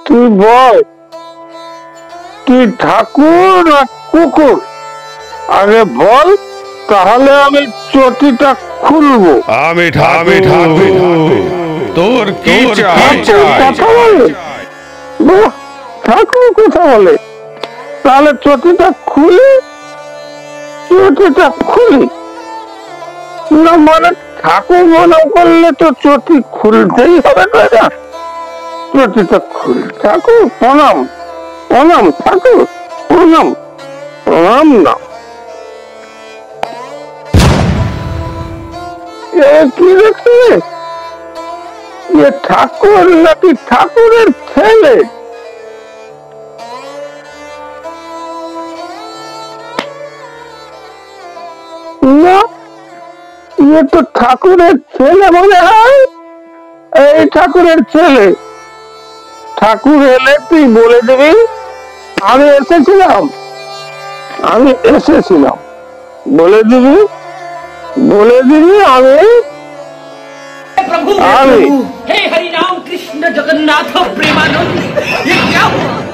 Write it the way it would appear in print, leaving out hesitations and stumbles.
তুই বল, তুই ঠাকুর না কুকুর? আগে বল, তাহলে আমি চটিটা খুলবো। আমি ঠাকুর। তোর কি চাই? কথা বলে? বাহ, ঠাকুর কথা বলে। তাহলে চটিটা খুলি, চটিটা খুলি। না মানে ঠাকুর মনে করলে তো চটি খুলতেই হবে, তাই না? চটিটা খুলি। ঠাকুর প্রণাম, প্রণাম ঠাকুর, প্রণাম, প্রণাম না। কি দেখছে? এ ঠাকুর নাকি ঠাকুরের ছেলে? না, এ তো ঠাকুরের ছেলে মনে হয়। এই ঠাকুরের ছেলে। ঠাকুর এলে তুই বলে দিবি আমি এসেছিলাম, আমি এসেছিলাম। বলে দিবি, বলে দিবি আমি। प्रभु हे हरि राम कृष्ण जगन्नाथ प्रेमानंद, ये क्या हुआ?